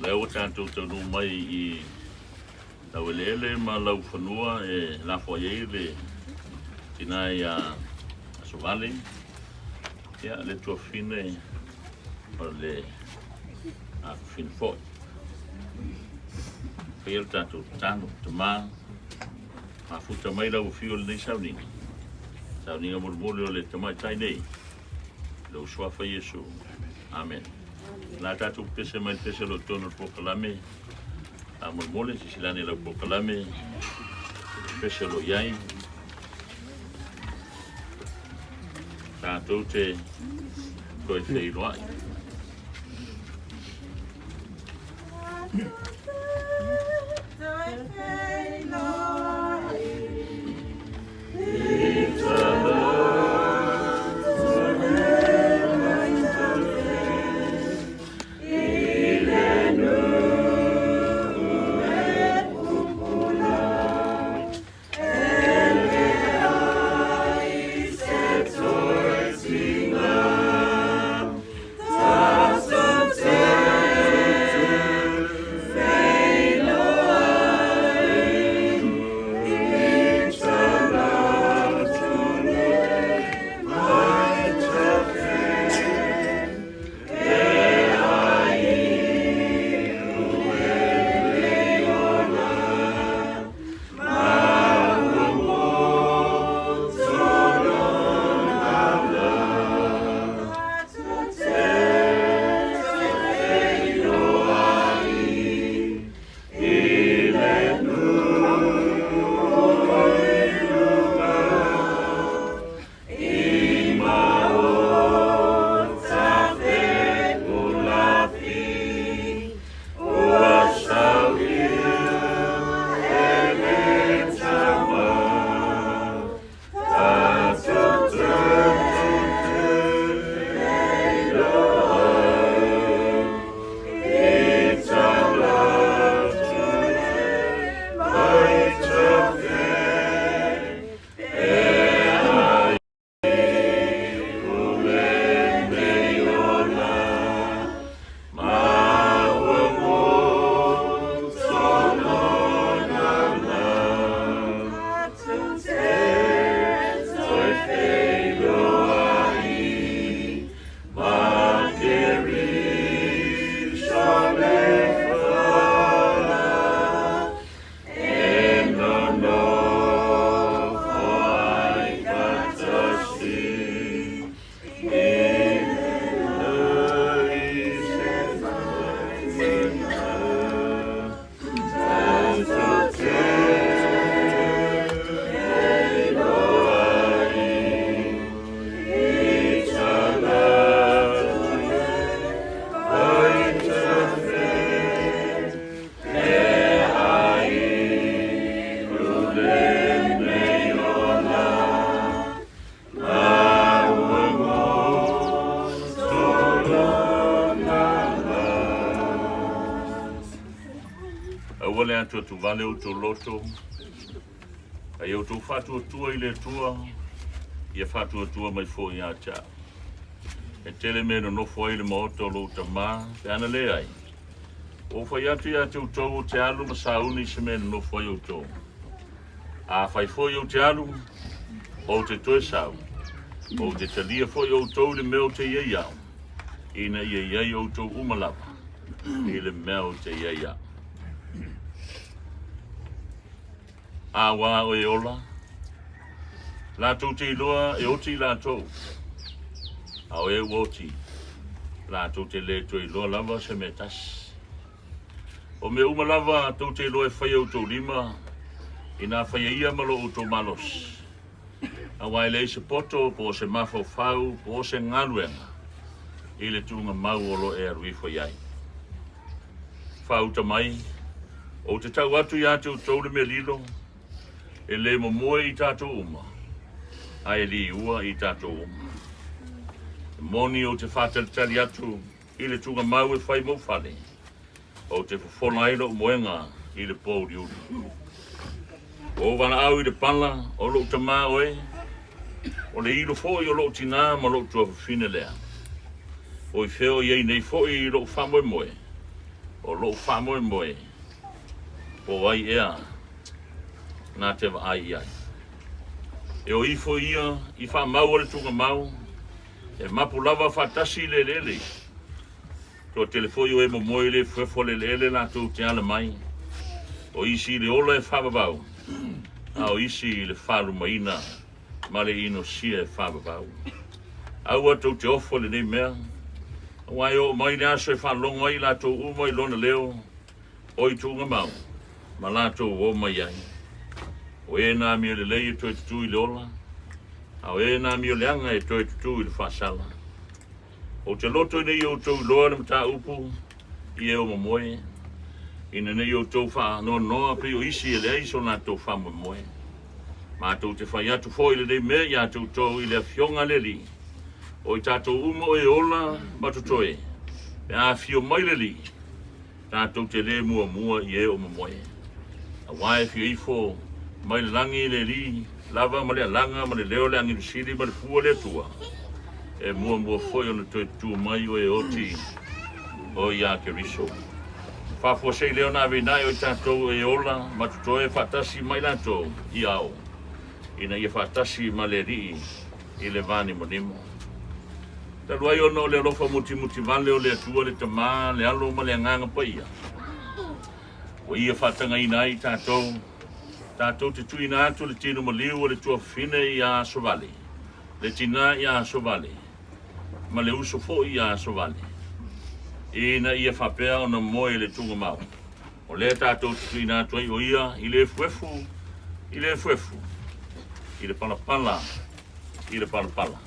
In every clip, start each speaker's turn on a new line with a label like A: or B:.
A: Leo tanto tonu mai I tawelele ma lau whanua e la foye le tina ia Asovale ia le tua fine o le a fin foi Peel tanto tano tama a futa mai lau fio le Sauniga Sauniga murmuri o le tamai tai nei lau swafa Yesu amen la tatu pese mai pese lo tono pokalame a murmuri si silane lau pokalame pese lo iai tatu te koe te iloai Wale atu tu vale uto loto ai uto fatu tua ile tua ia fatu tua mai fo ia cha e tele meno no fo ile moto lo tama ana le ai o fo ia tu to te alu masauni se meno no fo yo to a fai fo yo te alu o te to sau o te talia fo yo to le meo te ia ina ia yo to umalapa ile meo te ia Awa o e ola. La tau te loa e oti la tau. A o e woti. La tau te le tui loa lava se me tas. O me umalava tau te loe faaiu tau lima, ina faaiia malo o tau malos. A wai le se poto po se mafau po se ngaluenga, i le tunga mau o lo e arui faaiai. Fau tamai, o te tau atu i atu tau le me lilo, e le momoe i tātou uma, a e li ua i tātou uma. Moni o te whātalitali atu, i le tunga mau e whai mau whale, o te whawholailo moenga i le pōri uru. O wana au i le pala, o lo tamā oe, o le ilo fōi o lo tina ma lo tua whine lea. O i whio iei nei fōi i lo whamoe moe, o lo whamoe moe, o ai ea, nā te wa ai ai. E o i fōi ia, i wha mau o le tunga mau, e mapu lava whatasi le lele. Tō telefoi o e mo moe le whewho le lele nā tō te ala mai, o isi le ola e whababau, a o isi le wharu maina, ma le ino sia e whababau. Aua tō te ofo le nei mea, wai o mai le aso e whalongo ai la tō umai lona leo, o i tūnga mau, ma la tō o mai ai. O e nā mio le lei e tō e tutu i le ola, a o e nā mio le anga e tō e tutu i le whasala. O te loto nei o tō loa le mta upu, i e o mamoe, ina nei o tō wha noa noa pe o isi e le aiso nā tō wha mamoe. Ma tō te whai atu fōi le nei mea, ia tō tō i le fionga le li. O i tātou umo e ola matutoe, pe a fio mai le li, tātou te le mua mua i e o mamoe. A wae fio i fō, mai le langi le li, lava ma le langa, ma le leo le angiru siri, ma le fua le tua. E mua mua foi ona toi tu mai o e oti o ia ke riso. Whafua sei leo nā vinai o i tātou e ola, matutoe whatasi mai lanto i ao. Ina ia whatasi ma le rii i le vani monimo. Talu ai ono le alofa muti vale o le atua le tamā, le alo ma le anganga pa ia. O ia whatanga ina i tātou, tātou te tui nā atu le tino maliu o le tua whine i a Asovale. Le tina i a Asovale. Ma le uso fo i a Asovale. Ina ia whapea o na moe le tunga mau. O le tātou te tui nā atu ai o ia i le fuefu, i le fuefu. I le palapala, i le palapala.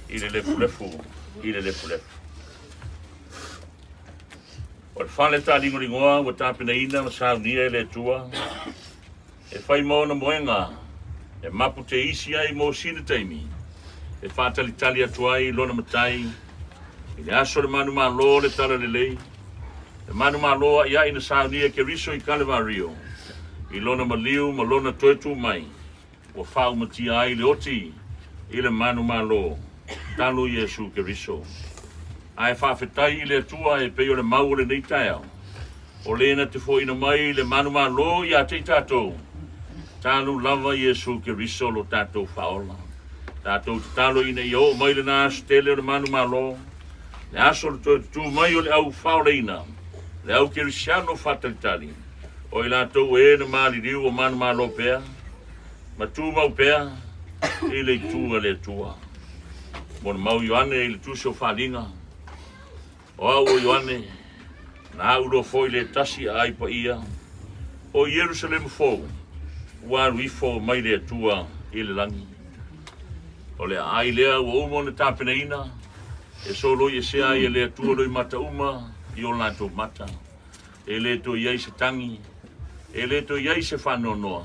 A: I le lefu, i le lefu. O le whale tā ringoa, wa tāpina ina ma Sauniga e le tua. E whai mo na moenga, e mapu te isi ai mo sina taimi. E whātalitali atu ai lona matai. I le aso le manu malo le tala le lei. Le manu malo ia ina Sauniga ke riso i Kalevario. I lona maliu ma lona toetu mai. O whau mati ai le oti i le manu malo. Talo Yesu ke riso. Ai whawhetai i le atua e peo le mau le nei tae. O lena te fo ina mai le manu malo ia te tātou. Talo lava Yesu ke riso lo tātou whaola. Tātou te talo ina i o mai le nāsu tele o le manu malo. Le aso le tu mai o le au whaola ina. Le au ke risiano whatalitali. O i lātou e na mali riu o manu malo pea. Ma tu mau pea i le tua le tua. Mona mau Ioane i le tuso whalinga. O au o Ioane, na uro foi le tasi ai pa ia. O Jerusalem fōu, waru i fō mai le tua i le langi. O le ai lea ua umo na tāpena ina, e solo i se ai e le tua loi mata uma i o lato mata. E le to iai se tangi, e le to iai se whanonoa,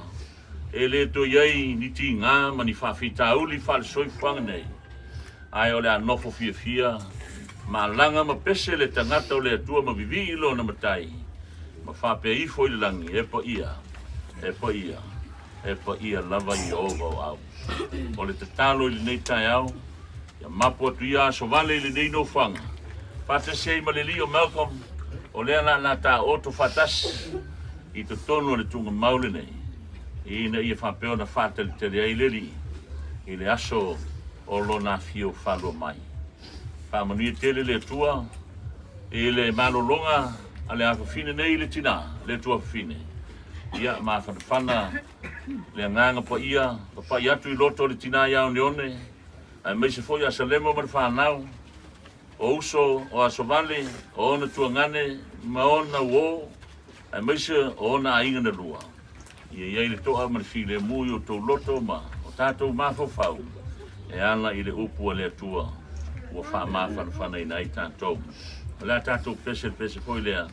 A: e le to iai ni ti ngā ma ni whawhita uli whale soi whanga nei. Ai o le anofo fia, ma langa ma pese le tangata o le atua ma vivi ilo na matai. Ma whape i fo i le langi, e pa ia lava i ova o au. O le tatalo i le nei tai au, ia mapu atu ia Asovale i le nei no whanga. Pate sei ma le li o Malcolm, o le ana na ta oto fatas, i to tono le tunga maule nei. Ina ia whapeo na whatali te rea i le li, i le aso o lona fio whalo mai. Whamanui tele le tua, e le malolonga, a le awhawhine nei le tina, le tua whawhine. Ia ma whanawhana, le nganga pa ia, pa atu i loto le tina iau neone, ai mai se foi a Salemo ma le whanau, o uso o Asovale, o ona tua ngane, ma ona wo ai maise ona aiga na lua ia iai le to'a ma le filemu i o tou loto ma o tatou mafofau e ala i le upu a le atua ua fa'amafanafana ina ai tatou o le a tatou pese foi lea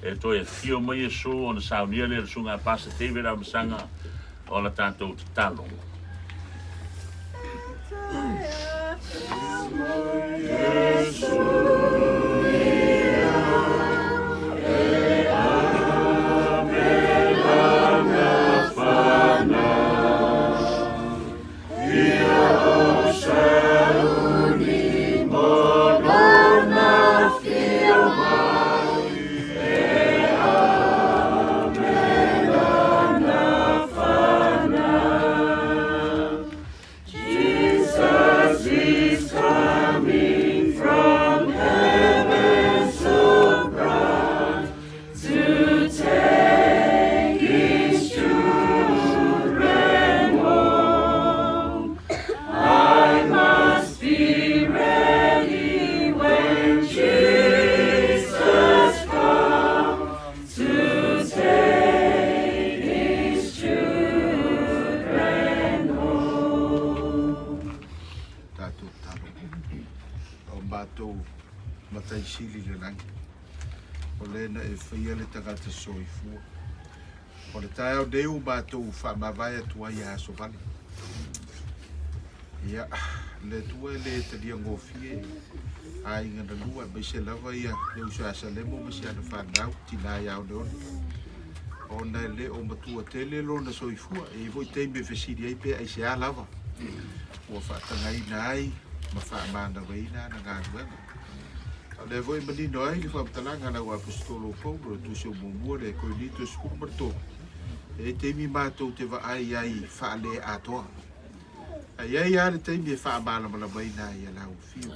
A: e toe e fio mai Iesu ona saunia le suga pasa teve la masaga o la tatou tatalo
B: tagata soifua. O le tae o deu mātou whaamawai atua i Asovale. Ia, le tua le talia ngofie, a inga na lua, mai se lava ia, le uso asa lemo, mai se ana whanau, tina ia o neone. O na le o matua tele lo na soifua, e voi teime fesiri ai pe ai se a lava. Ua whaatangai na ai, ma whaamana waina na ngā ruenga. Le voi manino ai le whaamtalanga na ua apostolo Paulo tu se umumua le koinito skuru marto. E teimi mātou te wa ai whaale atoa. Ai ai ale teimi e whaamala malabaina i a lau fio.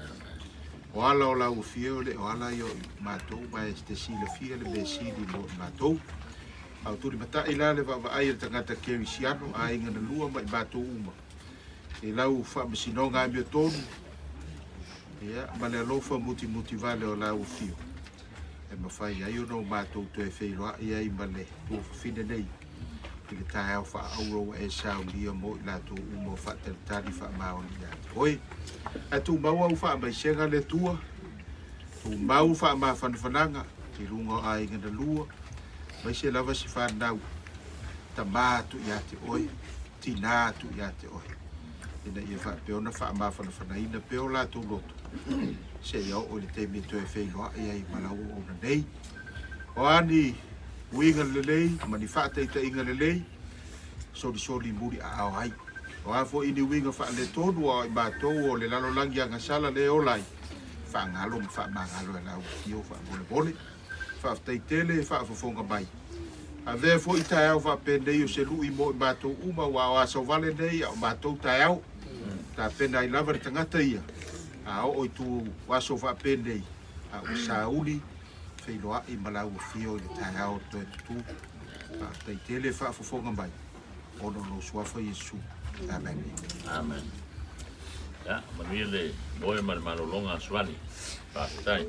B: O ala o lau fio le o ala i mātou mai te sila fia le me sili mo mātou. Au turi mata i la le wa ai le tangata kerisiano a inga na lua mai mātou uma. E lau whaamasinonga ai mio tonu. Ia, ma le alofa muti vale o lau fio. E mawhai ai o no mātou to e wheiloa i ai ma le tua whine nei. I le tae au wha auro e sao lia mo i lātou umo wha teritari wha maoni ia. Oi, a tu mau au wha mai senga le tua. Tu mau wha ma whanawhananga. Ti runga a inga na lua. Mai se lava si whanau. Ta mātu ia te oi. Ti nātu ia te oi. Ina ia wha peona wha ma whanawhanaina peo lātou loto. Se iau o le teime to e wheiloa i ai malau o na nei. O ani uinga lelei, mani whaateita inga lelei, soli muri a au hai. O afo ini uinga wha le tonu o i mātou o le lalo langi anga sala le olai. Wha ngalo ma wha mangalo e lau fio wha bole. Wha teitele wha fofonga mai. A vea fo i tae au wha pendei o se lui mo i mātou uma wa o Asovale nei o mātou tae au. Ta pena i lava le tangata ia. A o i tu waso wha pendei. A o sauli. Whailoa i malau o fio i le tae au to e tutu. A teitele wha fofonga mai. Ono no suafa Iesu. Amen.
A: Amen. Ya, manuia le moe ma le malolonga Asovale. Whaatai.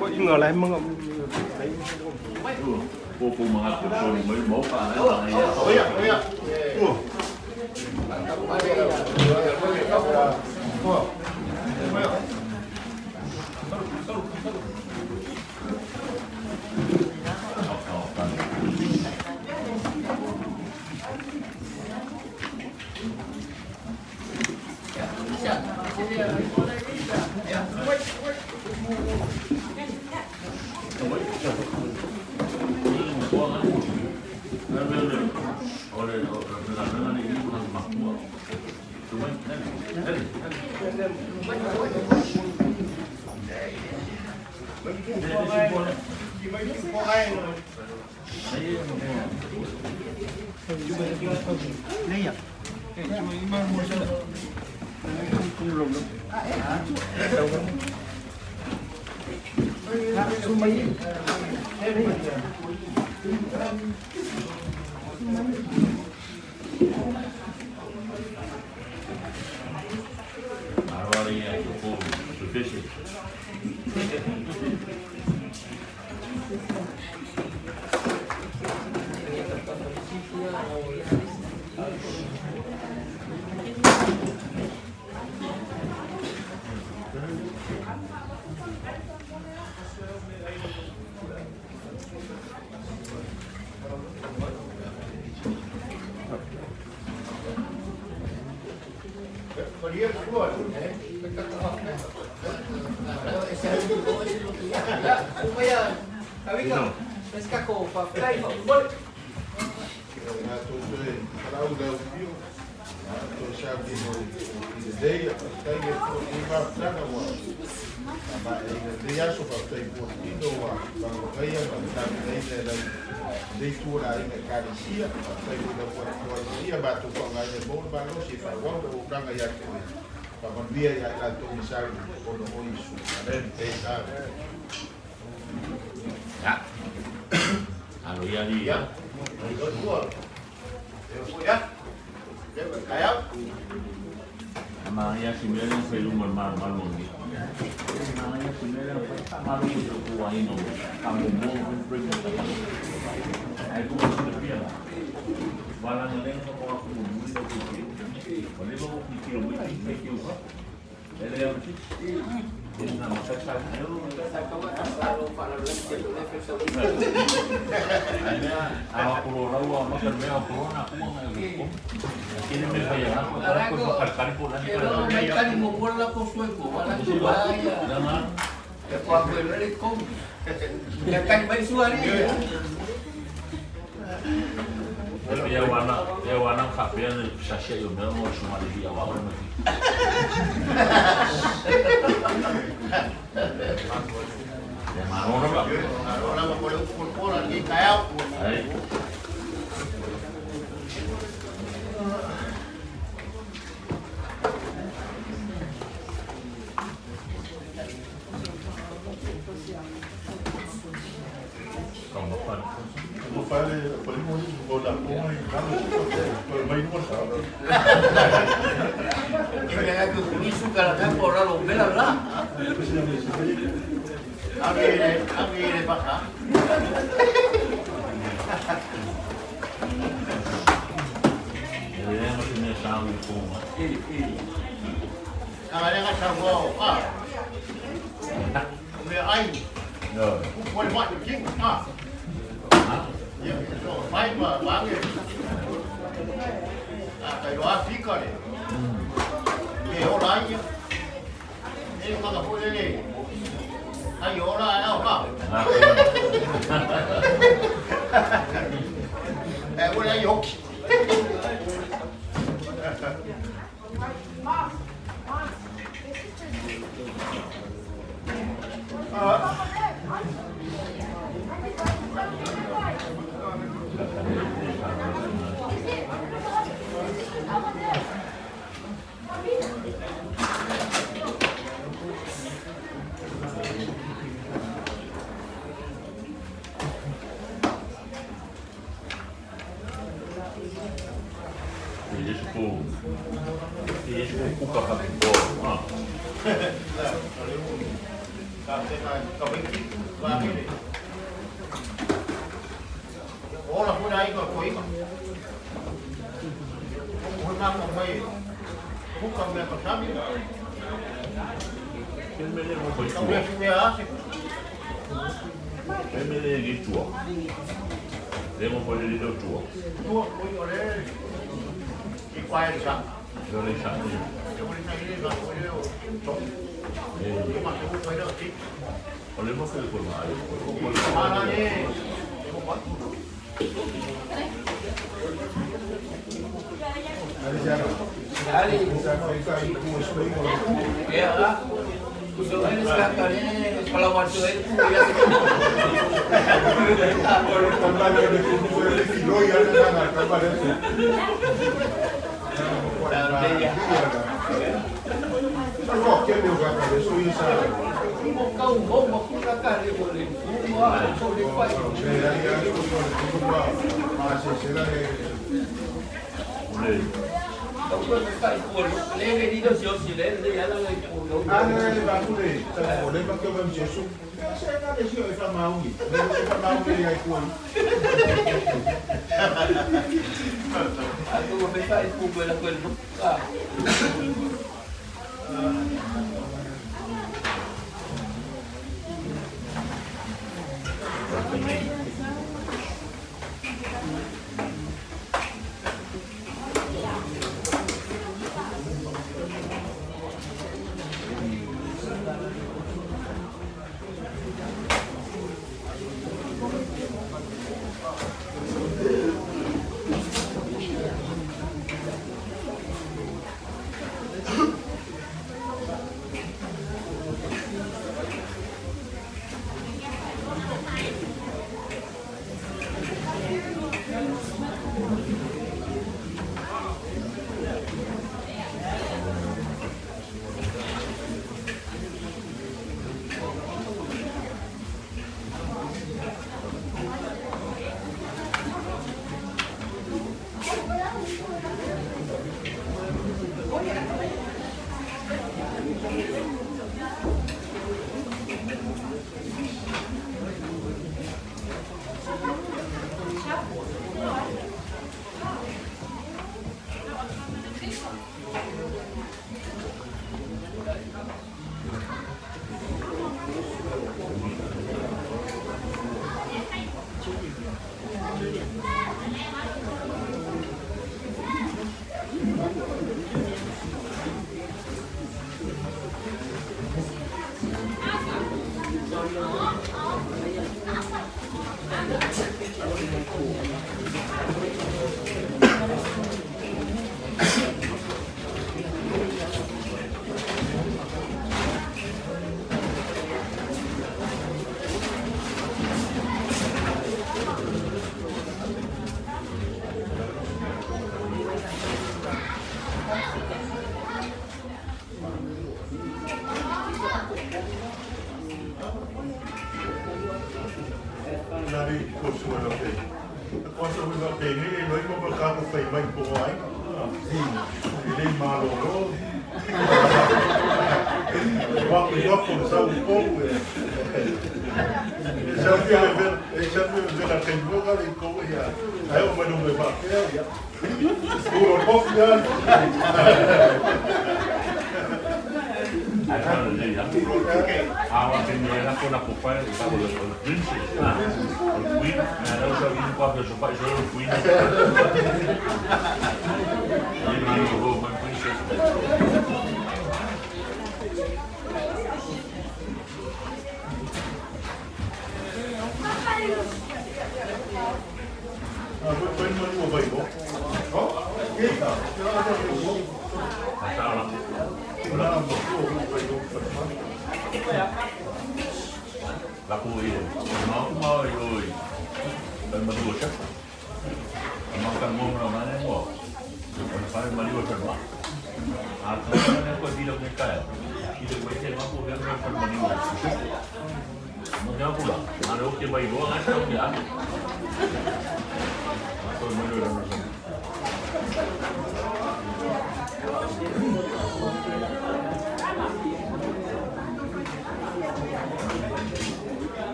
C: Có ngờ là em mong
A: cô mga tutor mới mổ pa na
B: Kalau dah view, tu siapa ni dia saya pun iba sana wa. Ama dia suka saya pun itu wa. Kalau saya macam dia dah dia tu lah ini kali sia, saya pun buat dia batu kau ngaji bol baru si faaiu orang ayat tu. Kalau dia yang tu misal kalau mau isu, ada pesa.
A: Ya. Anu ya dia. Amaya simela pelo normal malongi. Amaya simela malu itu kuaino. Kamu mau berproses. Aku sudah biar. Balang leng ko ako muli daw kiki. Wala ba ko kiki mo kiki ko? Ele é o kiki. Não, mas sai eu a corona o não também a corona ele me vai lá para carcar por lá
D: não está nem mogol lá com sueco lá que vai é para ver ele como já cai bem suaria
A: eu ana capia no sachê eu mesmo chama de dia lá
D: Marona mau boleh pukul lagi kayak.
B: Vou fazer vou dar porra e cara, vai no passado.
D: Kaya que isso cara tá por lá o bela lá. Amire baka.
A: ele é uma dimensão com
D: Kamera ka sawo ah. Me ai.
A: não
D: Pode mais do que ah. Vai mà bán đi. Cái đó phí coi đi. Hiểu lại chứ. Đi con gặp vui đi. Ai hiểu lại đâu không? Để vui lại dục.
A: Deixa o cuca para fora.
D: Ủa là cuối đây có quỷ mà. Cuối năm một mây. Phút công việc còn sắp chứ. Công việc sinh viên á.
A: Ele é de tua. Lembra quando ele deu tua?
D: Tua, cuối ở đây. Đi quay đi sao?
A: Eu deixar ele.
D: Chúng đi này đi rồi, cuối đây trống. Nhưng mà chúng quay được chứ.
A: Eu lembro que ele foi mais.
D: Mà nó đi. Dali. Ya lah. Kusuhin sekarang ini kalau waktu itu dia
B: Kalau kembali ada kumpul di video yang ada kabar itu. Kalau kita juga ada suisa.
D: mau câu một một cái cả đi một đi mua không đi quay đâu có cái cuộn lên cái đi đâu chiều chỉ lên đây là người cuộn đâu
B: Anh bạn cũng để ở đây bắt cho em chế súng sẽ có cái chuyện phải mau nhỉ phải mau đi ai cuộn
D: anh tôi phải cái cuộn về là cuộn lúc à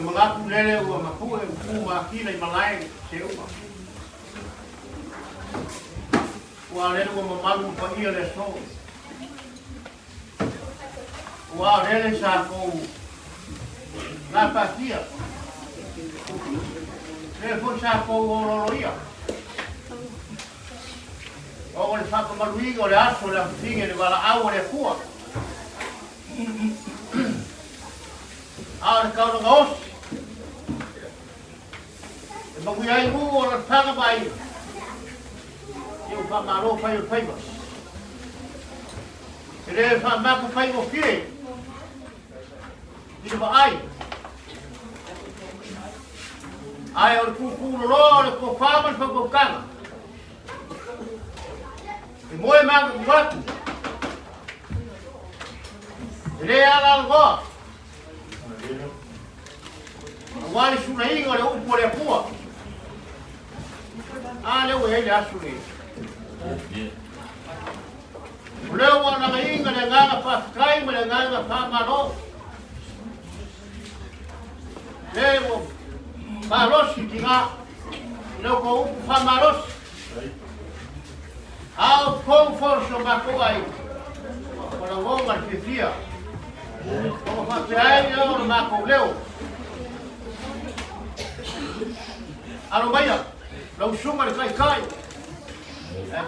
D: Mengaku lele ua maku e kuma kina I malai se uma. Ua lele ua mamalu pa ia le so. Ua lele sa kou la patia. Lele po sa kou ororo ia. O le whakamaluiga o le aso le awhinge le wala au le kua. Aore kauranga osi. Magui ai mu o le panga mai. Eu whamaro whai o whaimas. E re whamako whai o whie. I wa ai. Ai o le kukuro roa o le ko whaman whakokanga. E moe manga mwatu. E re ala algoa. Wale suna inga o le upo le pua. Leo hele asu ni. Leo wana mainga le nganga whakakai me le nganga whamano. Leo wharosi ki ngā. Leo ko upu whamarosi. Au kou forso mako ai. Kona ngonga whiwhia. Kona whapeai leo na mako leo. Alo maia. Lau sunga le kai.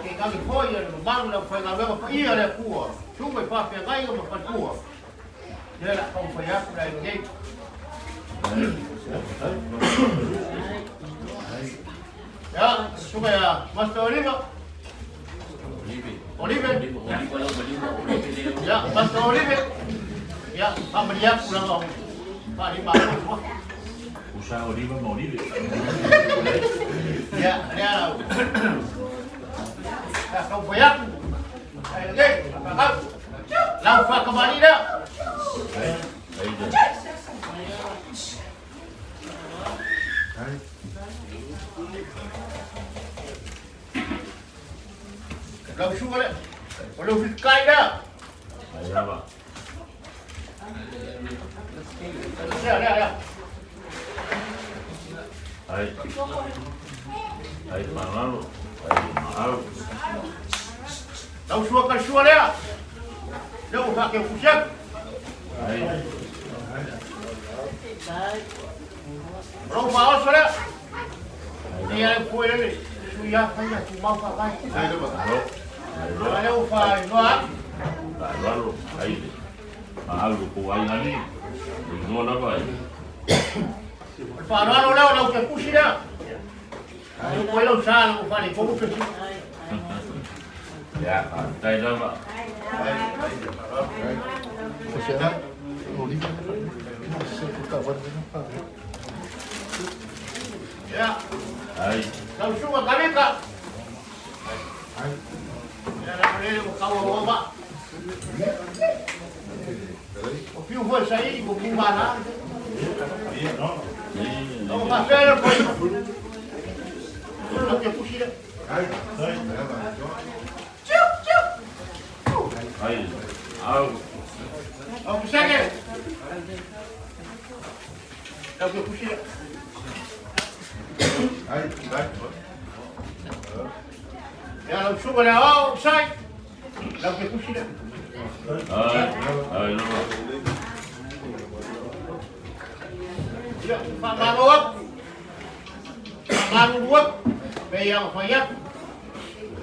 D: Ke ngali foi le malu le foi ngalo pa ia le kua. Sunga pa pe ngai o pa kua. Dia la kau foi aku le ngei. Ya, sunga ya, Master Oliver. Oliver. Ya, Master Oliver. Ya, pamria pulang. Pa di malu.
A: Usa Oliver ma Oliver.
D: Ya, ya. Kau foi aku. Ai ngei, apa kau? Lau fa kemari dah. Lau suka le. Walau fikai dah.
A: Apa?
D: Ya.
A: Ai panalo. Ai
D: Lau suka sua le. Lau fa ke fusiak.
A: ai
D: Lau fa oso le. Dia foi le. Suya fa ya tu mau fa kai. Lau fa no a.
A: Lalu ai malu ko ai ani. No la vai.
D: Fa no lau ke fusi le. Quay lâu xa nó phải có một cái
A: Dạ, đây đó mà.
D: dạ
A: Đây.
D: lâu xuống mà cái biết cả là đây một câu mà bạn một phiếu hơi sấy một phiếu bàn á nó mà phê nó quay nó kêu pushi đấy
A: Đây. Ao.
D: cái xe này nó kêu pushi đấy ya lo subo la o sai lo que pusiste
A: Đây.
D: ya pamalo pamalo buat beyang faaiu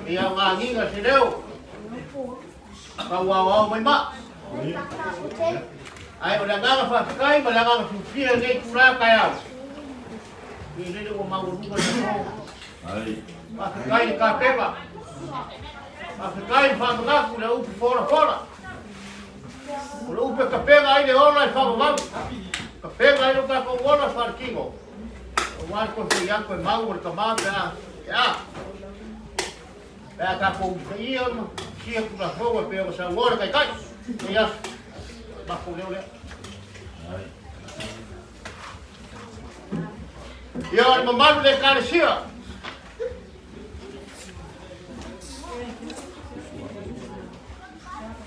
D: beyang angin ga sedeu kawawa mai ma ai udah nggak fa kai malangang sufia nei kura kaya ini dia mau buka
A: Đây.
D: Afrikai ka pepa. Afrikai fa nga kula upi fora. Kula upi ka pega ai de ona fa nga. Ka pega ai ka ko ona fa kingo. O wa ko fi yang ko mangu ka ma ya. Ya ka ko fi yo si ku la fo pe o sa wora kai. Ya. Ba ko le. Ya ma malu le ka sia.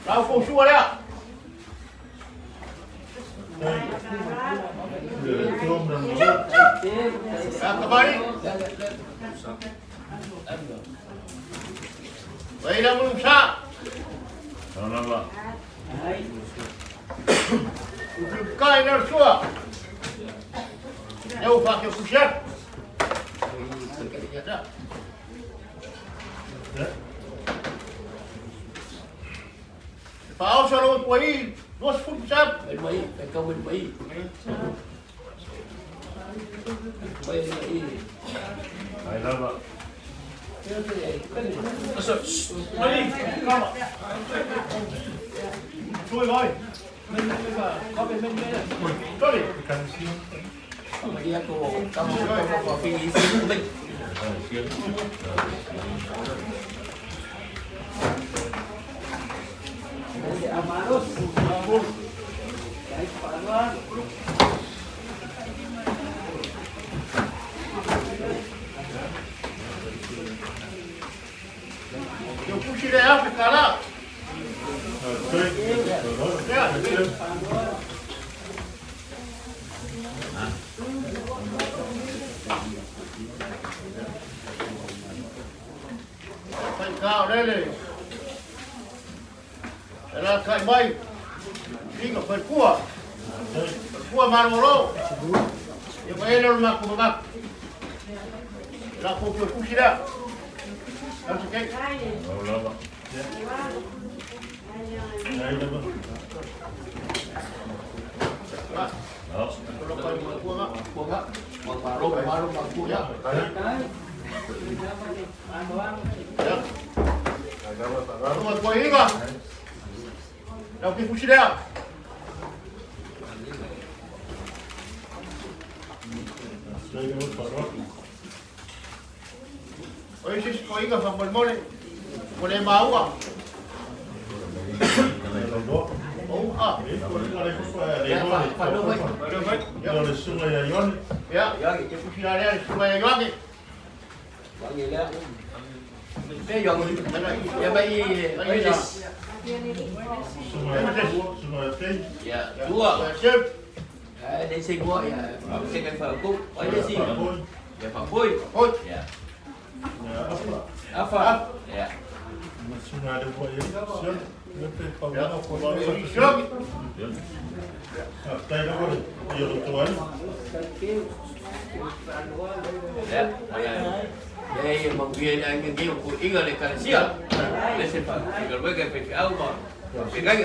D: Lao phô xua đấy ạ. Kembali. Baiklah belum sah.
A: Đó.
D: Kai nar xua. Eu pakai pusat. Faaiu solo quay duas funções.
E: Bên Mỹ, bên công bên Mỹ. Bên Mỹ.
A: Đây đó mà.
D: Đi, con ạ. Chui rồi. Mình có bên này. Cho đi.
E: Mà đi cô, có phi lý sư của mình. Amaros, guys, paano?
D: Yung pushi na yan, kala. Cao đây này. Là cài mây đi gặp phần cua mà nó thì vậy nó mặc của mặc là phục vụ cũng gì đó làm gì cái
A: Đó mà. Đó.
D: nó coi một cua á
E: Mà rôm cua đó.
D: nó mà quay đi mà làm cái cũng gì đó ôi chứ có ý cả phần một môn này một em máu à
E: Phải đâu vậy?
D: ya cái cũng gì đó đây xui gió đi
E: Mọi người đó. Cái dọn ya bay dạ cua đây xin cua dạ xin cái phở cúc ở đây xin dạ phở vui dạ áp phở dạ dạ đây một viên anh kêu của ý là cái gì à đây xin phở thì với cái phải áo mà cái gánh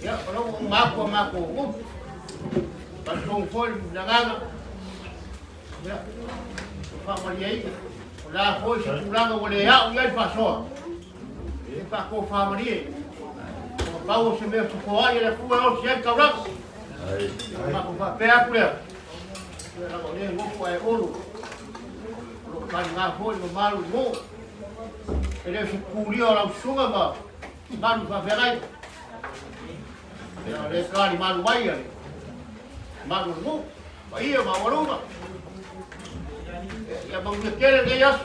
D: ya kalau maku Kan kong foi nanganga. Ya. Fa mari la foi se kuranga o le au ia fa so. E fa ko fa mari. O pau se me so foi le ku o se ka ra. Ai. Ma ko fa pe aku le. La ko le ngo foi olu. Lo ka nga foi no malu mo. Ele se kurio la sunga ba. Malu fa verai. Ya le ka ni malu mai ale. Malu mo. Ba ia ma waruma. Ya bang dia kere ke yas.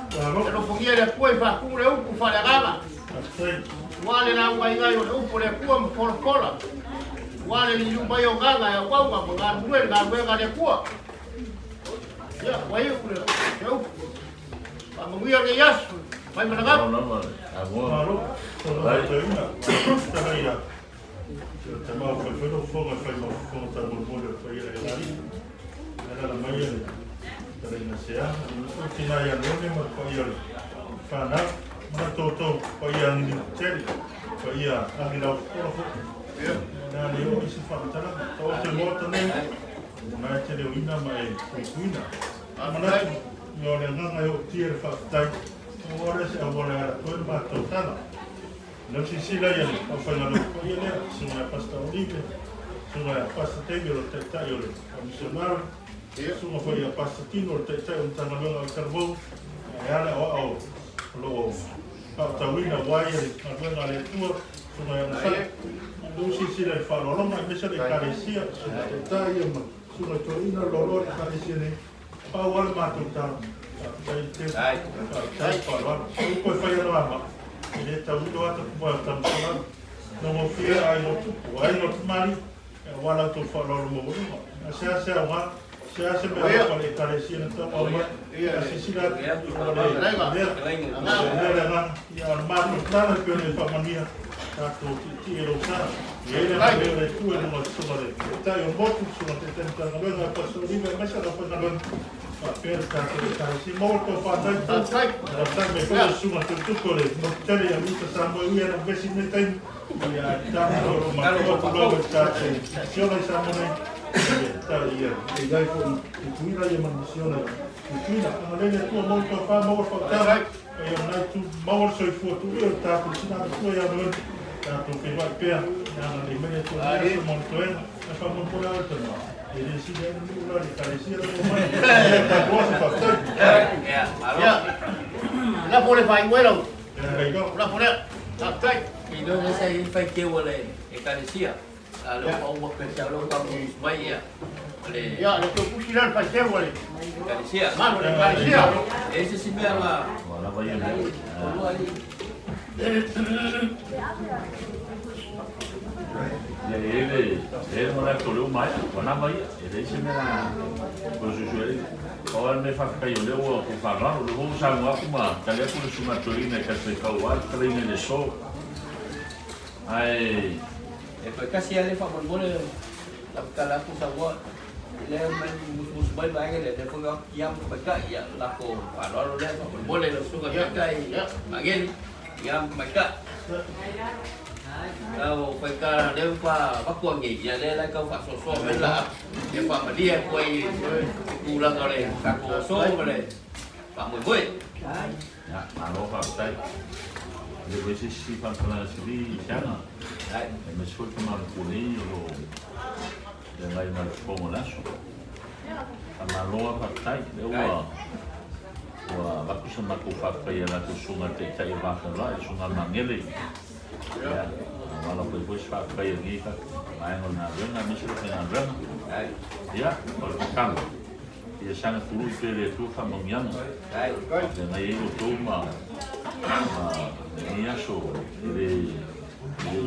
D: Pero pongia le kuai fa ku le u fa le gama. Wale na ngai ngai o u le ku mo for kola. Wale ni lu mai o ganga ya wa wa nga mwe nga le ku. Ya wa i ku le. Eu. Ba mo ia ke yas. Vai mana ga?
A: No, no. Agora.
F: Vai. Te mau ka whero whonga whai mau whonga ta murmure whai ere lari. Era la mai ere. Tara ina sea. O tina ia nome ma whai ere. Whana. Mana tōtō whai ia ngini teri. Whai ia angi lau koroho. Nā ni o isi whakatara. Tō te mōta nei. Nā te reo ina mai kuikuina. Mana ngō le nganga o tiere whakatai. O ore se a wale ara koe mātou tana. Não se sila ia a whaingaro ko ia lea, sunga e pasta olive, sunga e pasta tebi o te tai o le komisionaro, sunga whai a pasta tino o te tai o le tangalunga o karbou, e ale o au lo pautawina wai e alwenga le tua, sunga e anasai. Não se sila e whalolonga e mesa le karesia, sunga te tai e ma, sunga torina lolo le karesia ne, pau ale mātou tau. Tai whalwara, koe whai anu ama. Ele tau ilo ata kuwa tamsala. No mo fia ai no tupu, ai no tumari, wala tu whalolo mo uruma. A sea wā, sea me hapa le karesia na tau auma, a sisira tu wale lera ngā, ia mātu plana pio ne whamania, tātou ti e rosana. Ia ina me le tue nunga tumare. Tai o motu, sunga te tentanga wenga, paso rive, mesa na whanga wenga. Pera tātou karesia, mōto whātai tu. Tātou me whai sunga te tukore, no tere a luta sa moe ui ana vesi ne taimu. Ia tātou ro matua tu loa tātou. Siona i sa monei. Ia, e gai fo i tuira i manisiona. I tuira, ana lene tua mōto whā mōr whakatara. E o nai tu mōr soi fua tu io tātou sinana tua i anu enu. Tātou whewai pēr, ana le mene tua nea sa mōto ena. E whamompura o tana. Ele se der no lugar de carecia do mãe. Tá gosto bastante.
D: La pole fai bueno.
F: Legal.
D: La pole. Tá tai.
E: Thì nó sẽ phải kêu lên cái carecia. Lo ông một cái cháu lo con mấy à.
D: Ya, le tu pusiran fai que bueno.
E: Carecia.
D: Mano, le carecia.
E: Ese sí me ama.
A: Wala ba yun? Ele mo na tolu mai, wana mai, ele se me na ko jujuele. O me fa kai o leo ko fa ra, o ho sa ngwa kuma, tale ko le suma tolina ka se ka wa, tale ne le so. Ai,
E: E poi casi alle fa buone la kala ku sa wa. Le men mus bai bai ke le ko ga yam ba ka ya la ko fa ra le buone lo su ga kai. Again, yam ba ka. Phải cả nếu qua bắt quân nghỉ giờ đây lại câu phạt số mới là nếu qua mà đi quay cù lăng ở đây cả cổ số ở đây phạm 10 mươi
A: ya, malo fa tai. Le voisi si fa kana si chana.
E: đấy
A: Me sul kuma ku ni lo. De ngai ma ko mo na so. Malo fa tai, le wa ba ku sa ku fa pa ya la ku sunga te tai ba ka la, sunga mangele. Ya, wala ko pois fa kai ni ka mai na venga mi sura na venga
E: đấy
A: ya or kan ya sana turu pele tu fa mangyang
E: đấy
A: de na ye to ma ni aso ele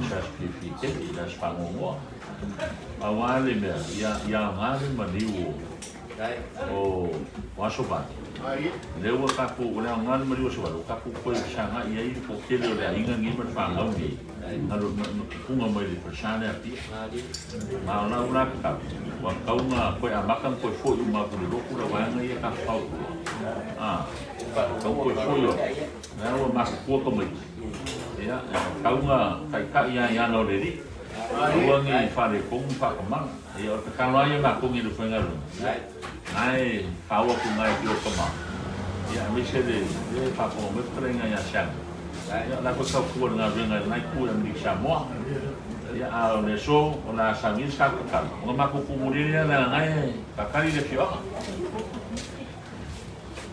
A: já expliquei e das falam a wale me ya ngale maniu
E: đấy
A: o Asovale leu ka ku wala ngal mari Asovale ka ku ko shanga ia i ko kele le inga ngi ma fa ngau ni ngalo ku nga mai le persana api
E: đi
A: ma na ula ka wa ka nga ko amakan ko fo i ma ku lo ku la wa nga ia ka fa ka ko fo yo na wa ma ko ko mai ya ka nga kai ka ia no le ri Wangi fare kung pakamang. Iyo kalau ayo nak kung itu pengaruh. Nai faaiu kung ngai kilo kamang. Ya mesti deh pakong berperengan yang siang. Ya laku kau kuat dengan naik kuat di semua. Ya al neso ona samis kakak. Ngamaku kumurinya ngai kakari de fiok.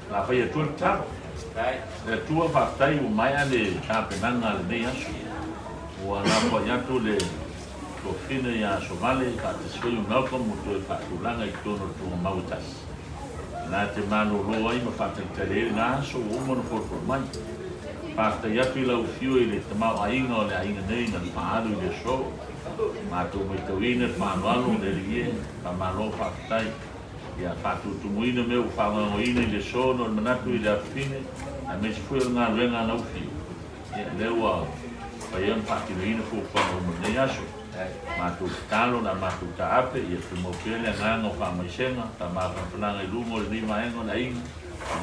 A: La fai tu tar. Tu faktai umai ade kapenanga de yasu. Wana po yatu le ko fine ya Asovale ka te soi Malcolm mo to fa tulanga I tono to mautas. Na te manu ro ai ma fa te tele na so o mo no por mai. Pa te yatu la fiu ile te mau ainga le ainga nei na fa alu le so. Ma to me to ine fa malu le rie pa malo fa tai. Ya fa tu muina me o fa ngo ine le so no manatu ile fine. A me se foi nga renga na fiu. Ya le wa Payan pati ini fupa umunyaso, matu talo na matu taape, ia tu mopele ngango pa maisenga, tamaka penanga ilungo ni maengo na ing,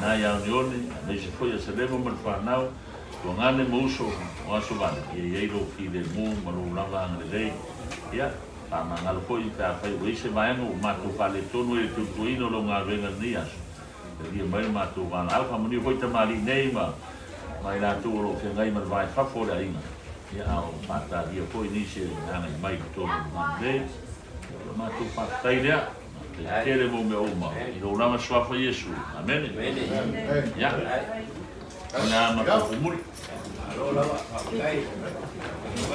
A: na yang yoni, na se foi a selemo merfanau, tuangane muso, o Asovale, ia iro ki de mu, maru langa ngai, ia, tamangal foi ta fai wise maengo, matu pale tonu e tu tuino lo ngavenga nias, ia mai matu van alfa muni foi tamali nei ma, mai na tu lo ke ngai mervai fa fo da inga. Ya au mata dia foi nisi nanga mai to mande ma tu patai dia tele mo me uma I lo lama swafa Yesu amen ya na ma ko muri
E: Alo lama kai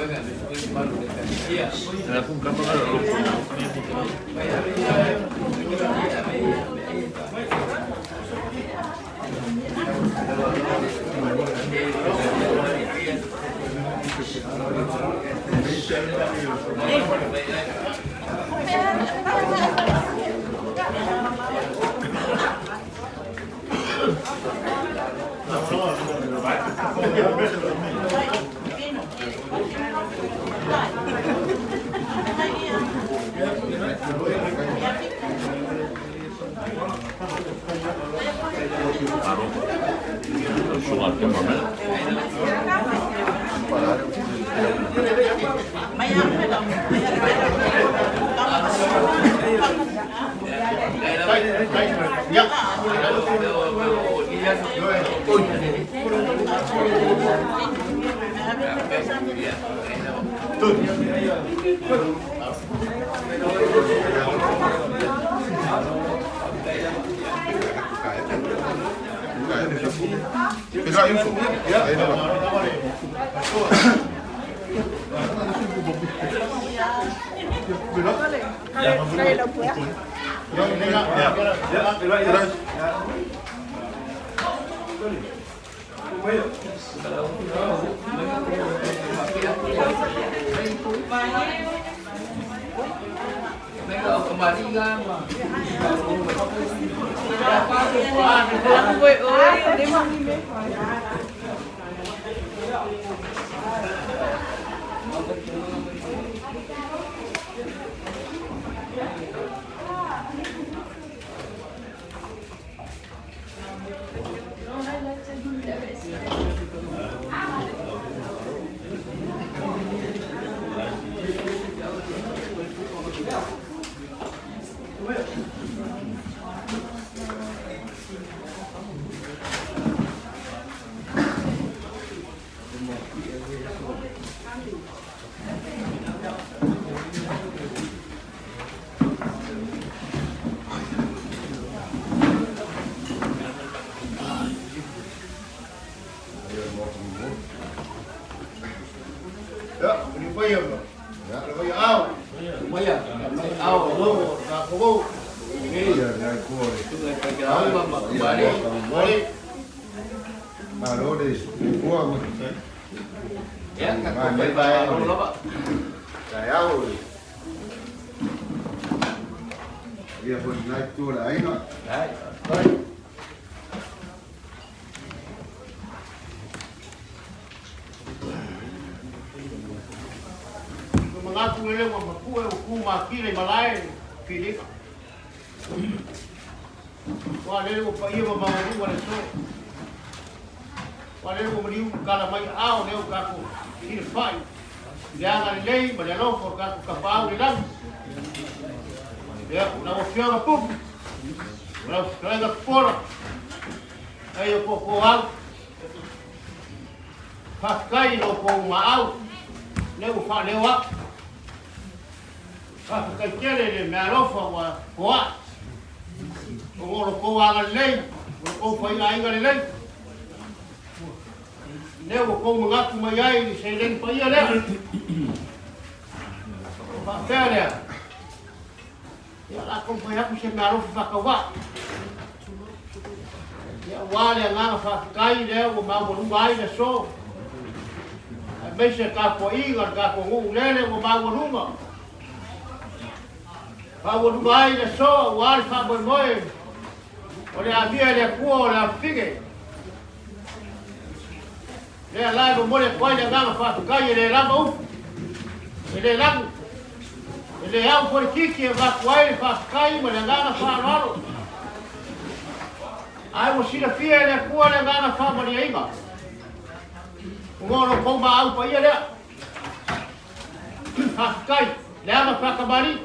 E: venga después malo de canicía
A: na pun kapala lo ko
D: Mengaku ele uma makua hukum akile malai pilih. Wah ele uma paia uma mangu wala so. Wah ele uma liu kala mai au ele kaku ini fai. Jangan lei, pada lo for kapau di dalam. Ya, na ofia pum. Na kaya por. Ayo ko au. Pakai lo ko mau. Leu fa lewa. Pakai kele le merofa wa wa. Ko ko wa lei, ko fa aiga lei. Leu ko mengaku mayai di selen pa ia le. Pakai le. Ya aku banyak mesti merofa fakawa. Ya wale nga fakai le o mau lungai le so. Mese ka ko inga ka ko ngu lele o mau lunga. Mau lungai le so wal fa bo moi. O le avia le ko la fige. Le la do mo le ko le nga fakai le la mo. Le la. Le au por kiki va kwai fakai mo le nga fa raro. Ai mo sira fia le ko le nga fa mo le inga. Ngoro ko ba au pa ia le. Fakai, le ama fakabari.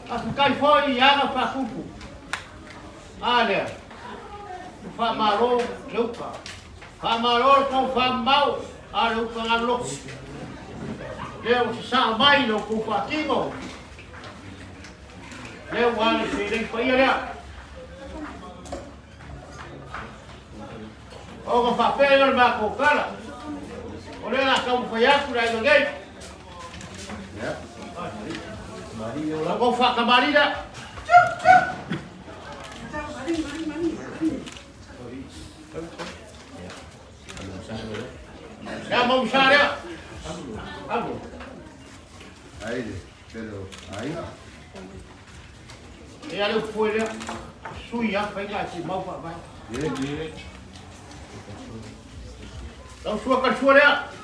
D: Fakai foi ia fa kuku. Ale. Fa maro luka. Fa maro ko fa mau. Ale uka ngalo. Leo sa mai no ku fa kingo. Leo wale se le pa ia le. O ko papel ba ko kala. Ore la ka mo ya ku ra ngai. Ya. Mari yo la ko fa ka mari da. Ya mo usare. Abu.
B: Aí, pero aí.
D: Ya le foi le. Suia vai cá se mau fa vai.
B: Ele.
D: Então sua cachorra é.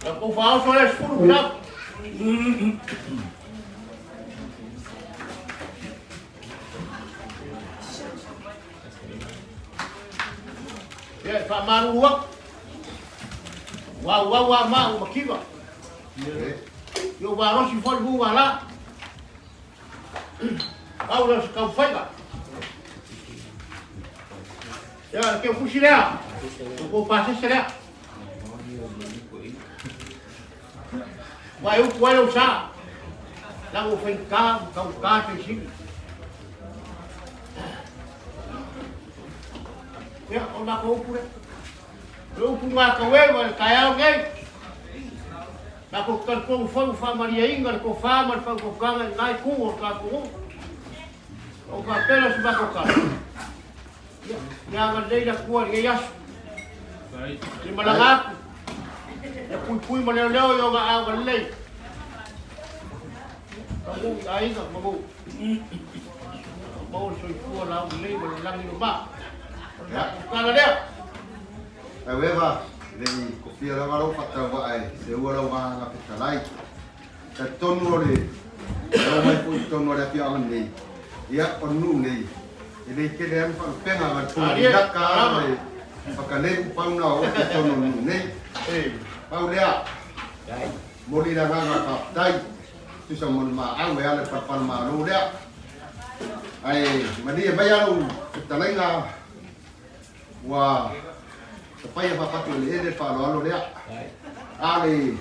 D: Eu vou falar sobre as furos já. É, para maruak. Wa ma uma kiva. Eu vou lá se for boa lá. Agora se cau faiga. Ya, que fusilea. Eu vou passar será. Vai o coelho já. Lá o fim cá, tem sim. Ya, ona ko pure. Eu punga ka wewa ka alguém. Na ko kan ko fa Maria Inga ko fa mar fa ko kanga nai ku ka ku. O ka pela se va ko ka. Jangan dia dah kuat dia yas. Baik. Di malangak. Ya pui maleleo yo ga agalai. Kamu aiga mabu. Mau soi kuat la ulai malang ni ba. Ya, kana dia.
B: Weva, le kofia la varo fata wa ai, se ora wa na petalai. Ta tonu le. Yo mai pu tonu le pia ni. Ya onu ni. Ele quer pegar mas por da cara para nem para não o que tono nem Paulea mori da ganga kaptai tu sama ma ang ya le para ma lu dia ai madi bayaru talenga wa supaya papa tu le de para lo dia ali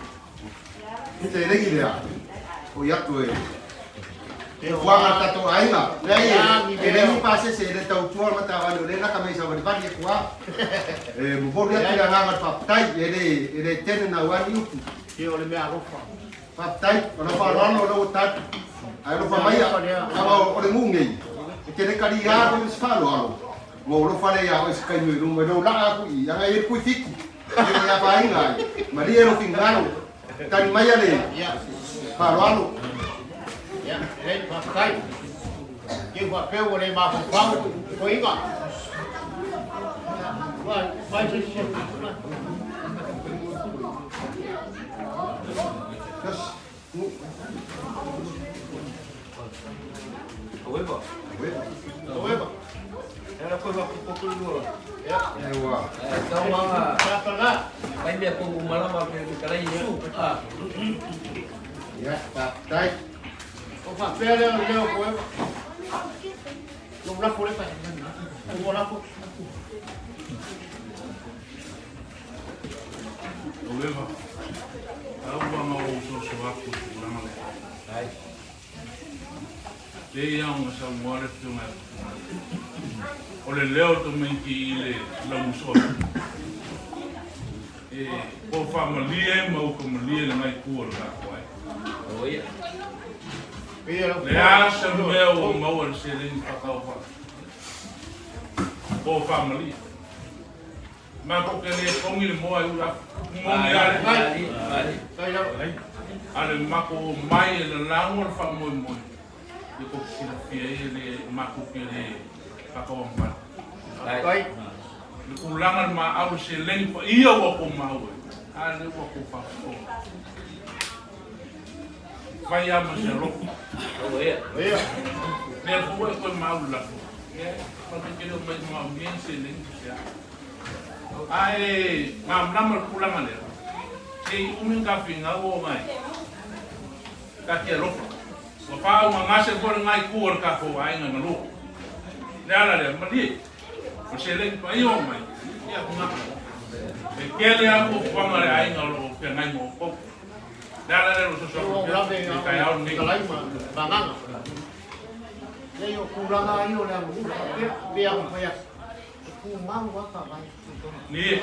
B: te lagi dia o ya tu Kuanga tato aiga. Ele ni pase se ele tau tua mata va le na kama isa va di kwa. Mo bo dia tira nga papai ele tene na wani upu.
D: Ke ole me arofa.
B: Papai ona fa rano lo tat. Ai lo fa mai aba ole mungi. Tene kari ya ko sfalo alo. Mo lo fa le ya o skai no no no la aku i anga e ku fiki. Ya fa ainga. Maria lo fingano. Tani mai ale. Fa alo.
D: Ya, ele papai. Que papel ole ma pau ko inga. Vai se
E: Oeba.
D: Oeba.
E: Era coisa pouco duro.
B: Ewa.
E: Então lá,
D: Para lá.
E: vai me pôr uma lá para que cara isso. Ah.
B: Ya, tak, tai.
D: O papel é o meu poema. Não dá por aí. Não vou lá por.
F: Oleva. Aua mau so aku kurang le.
E: Ai.
F: Te yang sa moale tu ma. Ole leo tu men ki le la muso. O family mo ko mali le mai ku la kwai.
E: Oi.
F: Le asa meu mo al selin pakau fa. O family. Ma ko ke le kongi mo ai ula. Mo ni ale mai.
D: Sai lá.
F: Ale mako mai le langor fa mo mo. Ko kira fie le mako ke le pakau fa.
D: Sai.
F: Ulangan ma au se leng pa ia wa ko mau. Ale wa ko fa. Vai ama se ro.
E: Oi.
D: Oi.
F: Ne ko ko mau la. Pa ke le mai ma bien se leng ya. Ai ma namar pulangan le. Ei umin ka finga o mai. Ka ke ro. Wa pa ma ngase ko ngai ku ka ko ai nga no. Ne ala le ma di. Se leng pa io mai. Ya kuna. E kele a ko pangare ai ngalo ke ngai mo ko. Dala le so so.
D: Não lá vem.
F: Ka ya ni.
D: Tá lá em banana. Aí o curanga aí o lembro. Vem a foi a. O mal vai acabar.
F: Ni.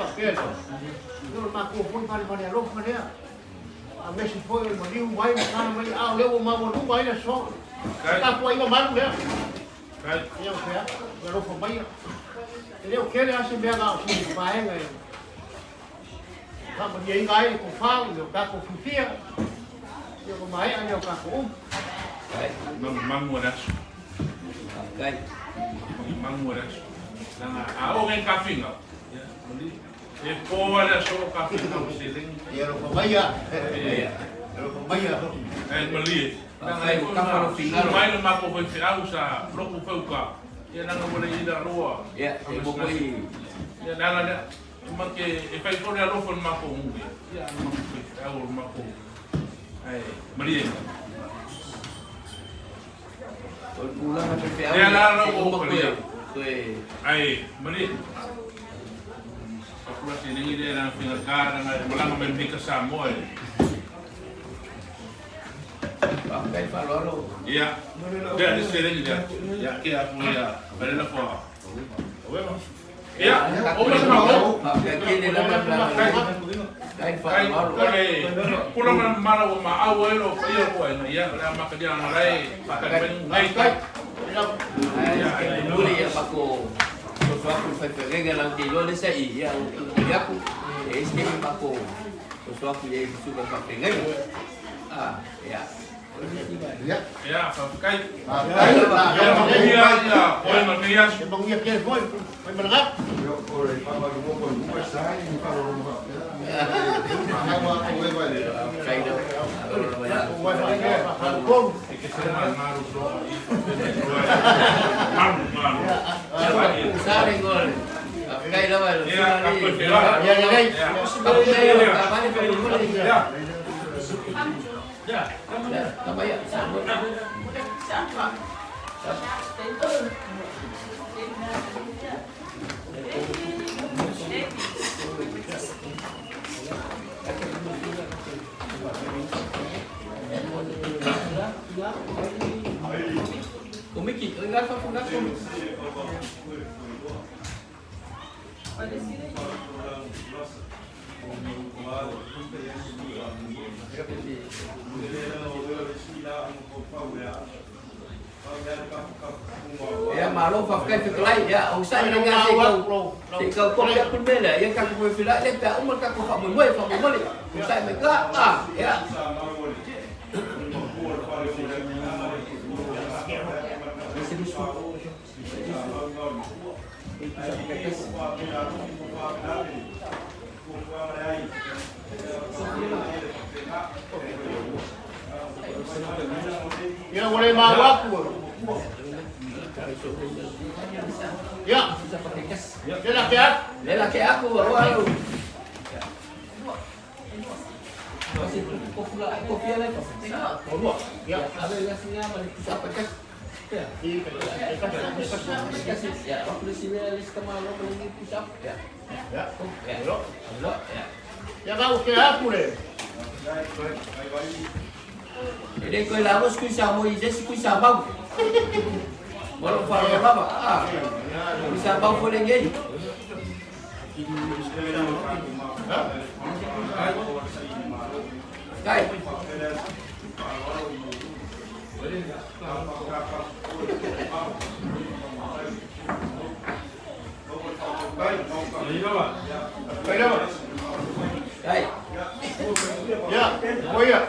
D: Não mas o foi para para louco né. A ver se foi o marido vai mas ah levou uma não vai é só. Tá com aí uma mano né.
F: Kai.
D: Eu quero. Eu vou para eu quero assim bem a assim vai né. Tá mas aí vai com falo, eu tá com fia. Eu vou mais aí eu tá com.
F: Mang mo das.
E: Kai.
F: Mang mo das. Nanga a o ngai ka finga. E po ala so ka finga o seleng.
D: Eu vou mais. Eu vou mais.
F: E mali.
E: Kai ka para fingar.
F: Mai no mako foi finau sa bloco foi ka. E nanga mo le ida roa.
E: Ya, e mo koi.
F: Ya nanga ne. Make e fai ko le rofo mako ungi. Ya no foi o mako. Ai, mali.
E: O pulang na pe.
F: Ya la ro ko ya.
E: Koi.
F: Ai, mali. Aku rasa ini dia nak fingar kar, nak malang membika samo.
E: Kai pa loro.
F: Iya. Dia di sini dia. Ya, kia aku ya. Balik nak apa? Ya, oh macam apa?
E: Kai kini la na. Kai pa
F: Kai,
E: loro.
F: pulang mana ma awal lo, iya ko ini ya. Ada mak dia ngalai, pakai ngai kai.
E: Ai, muli ya pako. So aku fai pegega lang ke lo le sai ya. Ya aku. Este mi pako. So aku ye suka pa pegega. Ah, ya.
B: Ya.
F: Ya, pakai.
B: Kai.
F: Ya, dia ya. Oh, dia.
D: Eu vou ir aqui foi melhor.
B: Yo ko le pa ba mo ko mo sai ni pa ro mo. Ha wa ko we ba le.
E: Kai do.
D: Vai fazer como?
F: Que se maru so. Maru.
E: Sare gol. Kai la ba.
F: Ya, aku dia.
D: Ya ya ya.
E: Apa ni pe gol ni?
F: Ya.
E: Ya, tambah ya. Komiki, enggak apa enggak komik. Ya malu pakai fiklai ya usai dengan sikau kau lihat pun bela yang kau boleh filak dia tak umur kau fak mulai usai mereka ya
D: Ya boleh mau aku. Ya. Dia laki aku. Waduh.
E: Kopi ada tu.
D: Ya.
E: Ada yang sini apa? Siapa kes? Ya. Ya. Waktu di sini ada kemana? Pergi pusat. Ya.
D: Ya.
E: Ya. Ya.
D: Ya kau ke aku deh.
E: Jadi kau lawas kau sama ije kau sama. Baru faham apa? Bisa bau boleh gini. Kai. Kai.
D: Ya. Oh ya.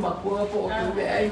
E: makuha po ako ay.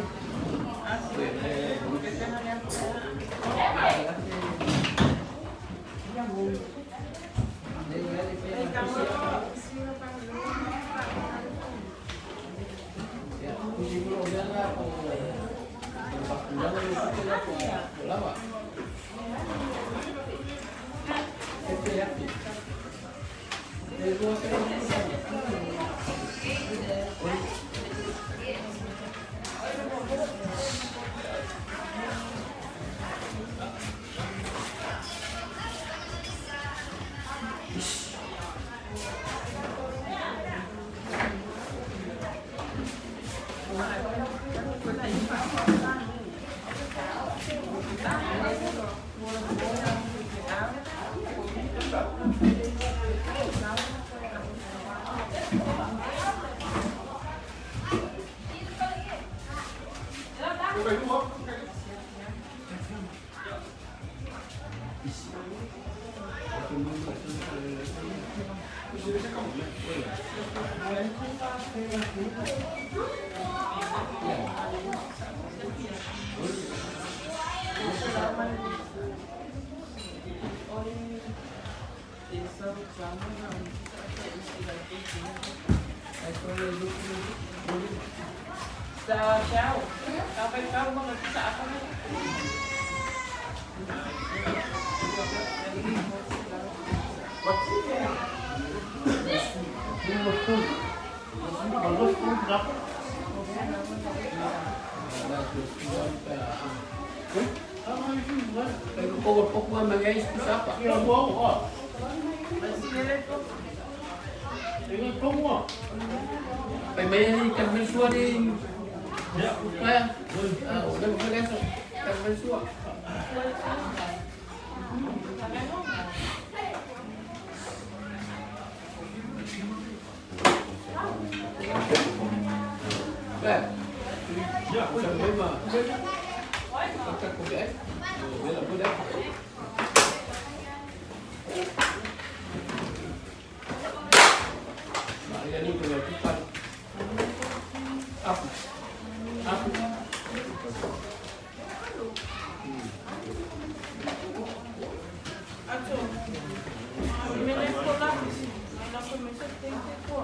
G: Sa siyaw. Kapag ikaw mga sa ako na.
E: Pagpapok mo mag-ayos ko sa pa. Pag may kagbenswa din. Kaya, udah mag-ayos. Kagbenswa. Baik. Ya, sampai mah. Kakak kopi ay. Bela boleh. Nah, ini juga cepat. Apa? Apa?
G: Acho. Me lembro lá. Ela começou a ter tempo.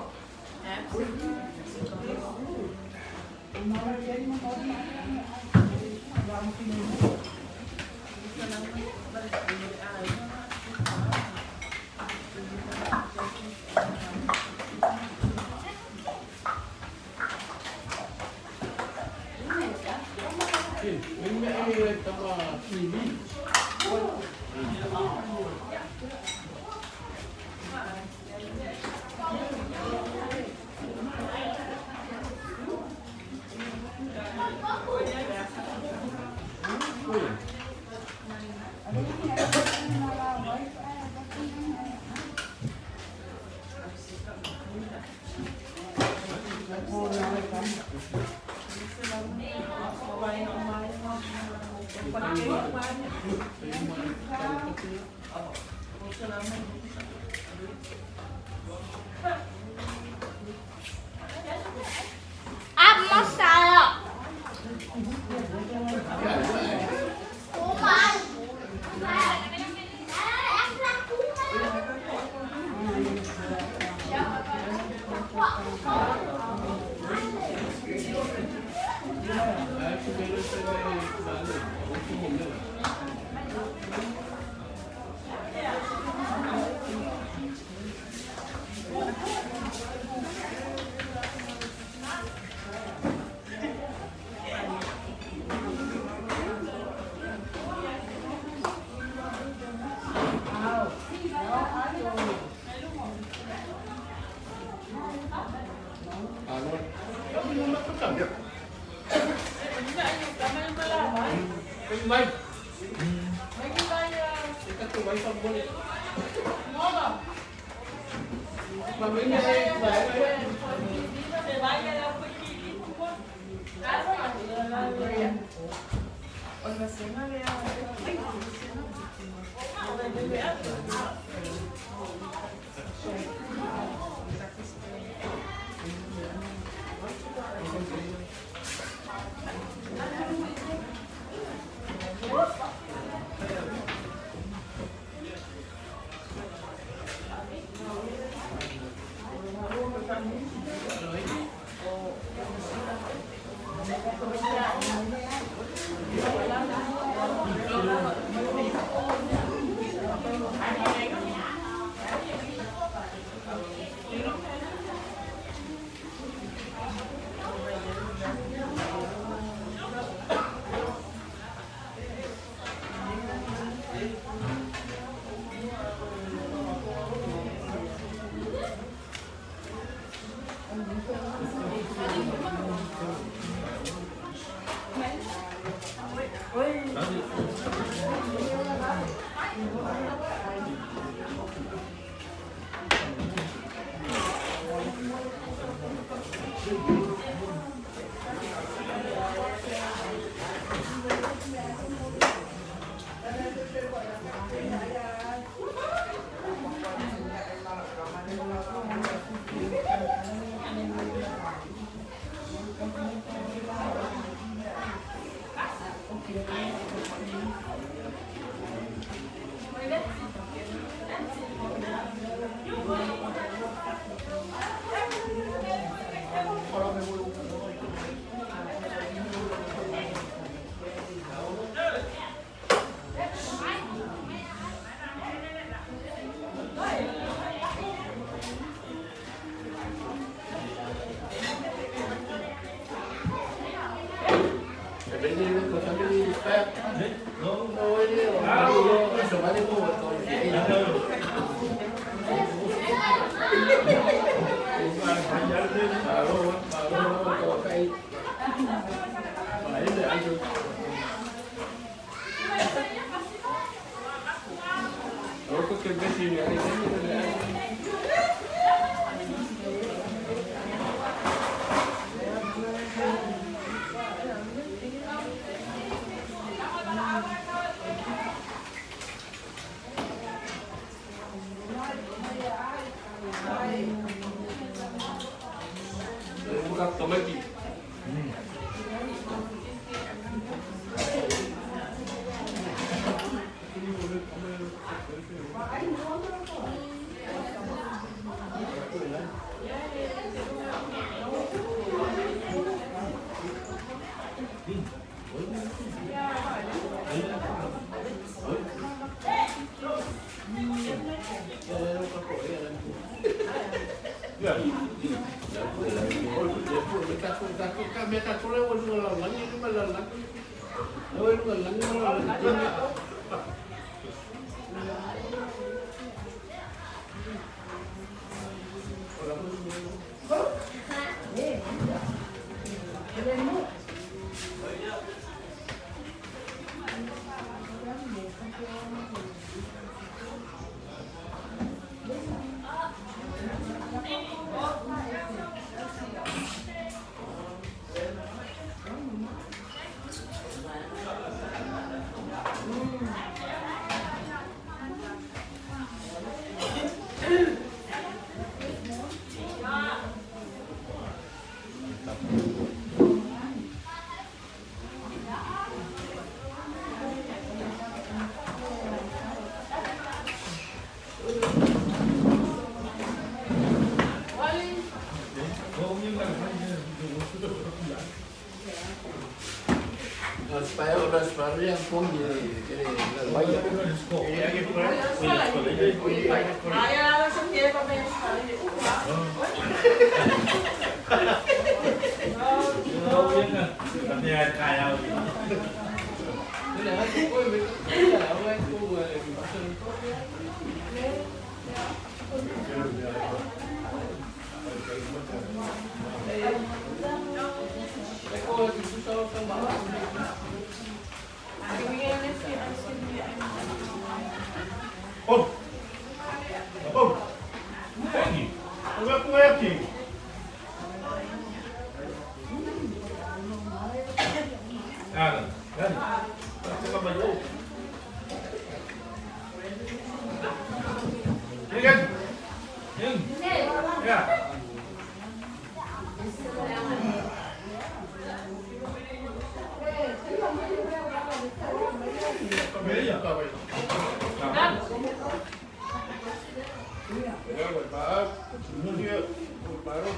E: Baru.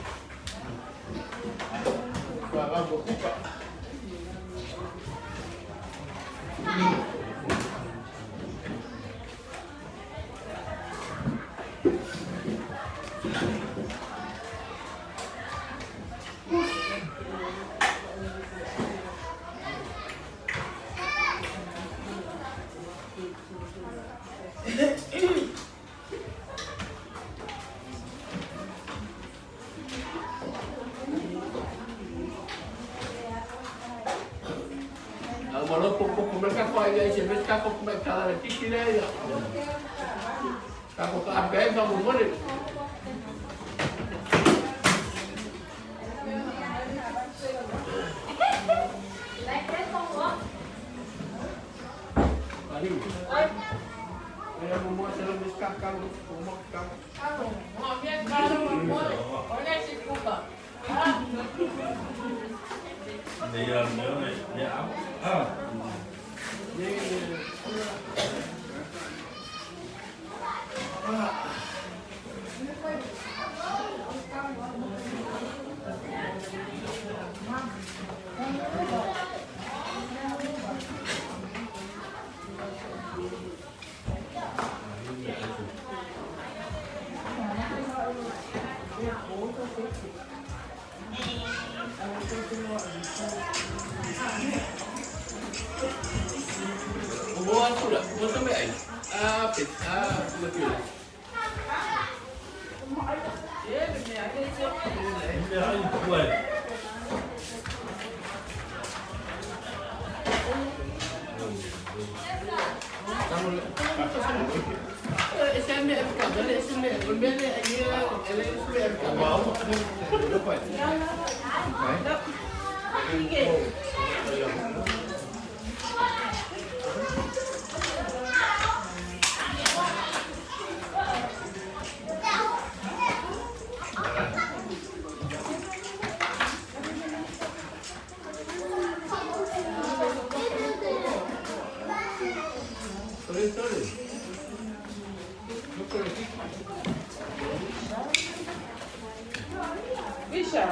D: Baru buka.
E: Malah pokok mereka kau yang sebut kakak mereka ada tiki dia. Kakak ke apa yang kamu boleh? Faaiu. Saya mau selalu miskakkan rumah kamu.
G: Mau biar kalau mau oleh si kuba.
F: Dia
E: Buat tu lah, buat sampai ai. Pet, betul. Ya, benar. Ada siapa?
F: dia buat.
E: Kamu SME kan, ada SME. Kemudian dia LSME kan. Wow. Dapat. Sorry.
G: Bisa.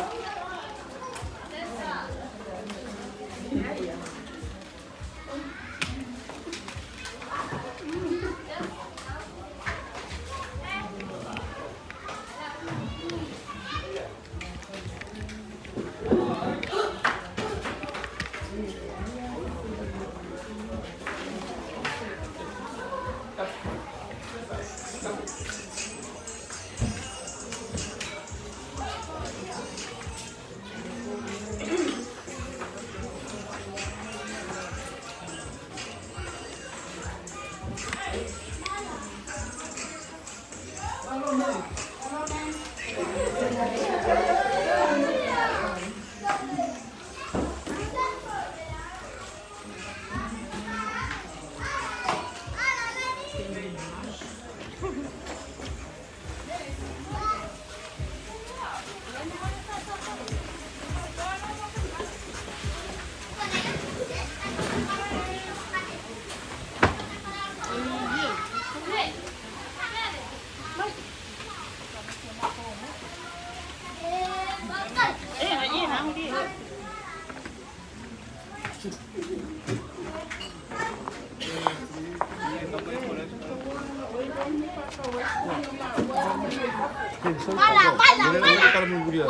C: Kalau minggu dia.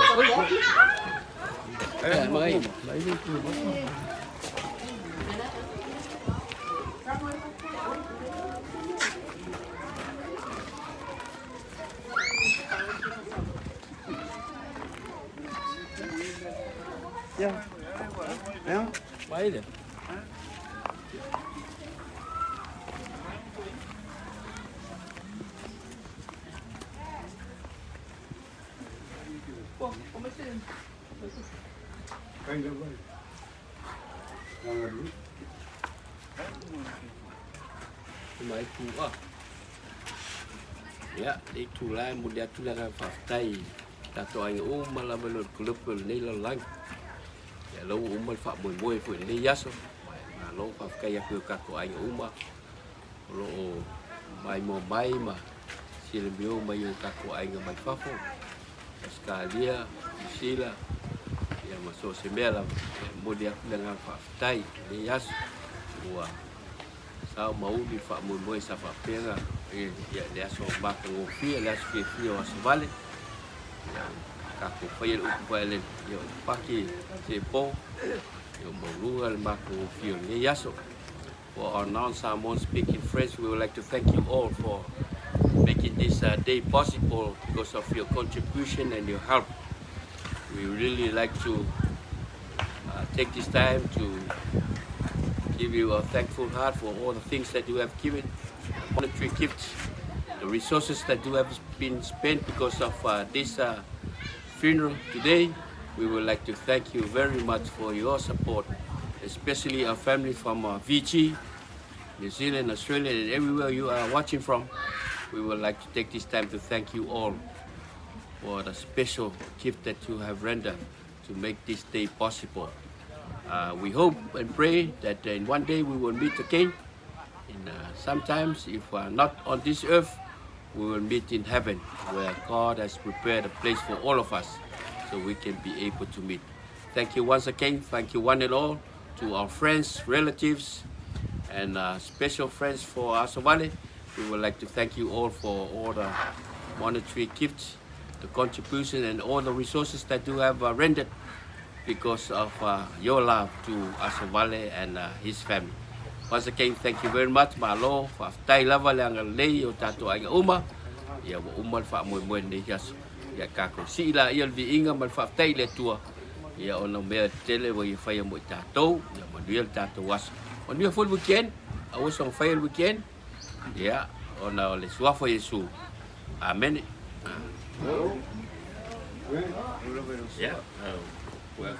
E: Main.
C: Ya. Ya.
E: Baik dia. Mai tu ah. Ya, itu lah mudah tu lah faktai. Tato ang malah belum kelupul ni lalang. Ya lo umal fa boy fu ni yaso. Lo fa kaya ke kato ang lo mai mo mai ma. Silbio mai kato ang mai fa fu. Kalia, Sila, ia masuk semela, mulia dengan faafetai le yasu ua sao mauli faamoemoe sa faapega ia le aso makagofia le aso fiafia o Asovale ia kako faia le upu faelele ia o paki sepo ia mauluga le makagofia le yaso. For our non-Samoan speaking friends, we would like to thank you all for making this day possible because of your contribution and your help. We really like to take this time to give you a thankful heart for all the things that you have given, monetary gifts, the resources that you have been spent because of this funeral today. We would like to thank you very much for your support, especially our family from Fiji, New Zealand, Australia, and everywhere you are watching from. We would like to take this time to thank you all for the special gift that you have rendered to make this day possible. We hope and pray that in one day we will meet again. And sometimes, if not on this earth, we will meet in heaven, where God has prepared a place for all of us, so we can be able to meet. Thank you once again. Thank you one and all to our friends, relatives, and special friends for Asovale. We would like to thank you all for all the monetary gifts, the contribution, and all the resources that you have rendered because of your love to Asovale and his family. Once again, thank you very much. Malo, faafetai lava le angalei o tatou aiga uma. Ia wa uma le faamoemoe nei yaso. Ia kako siila ia le viiga ma le faafetai le atua. Ia ona mea tele wa ia faia mo i tatou. Ia manuia le tatou aso. Manuia full weekend. Awas on faia le weekend. Ia ona o le suafa Yesu. Amen.
A: Yeah.
E: Well,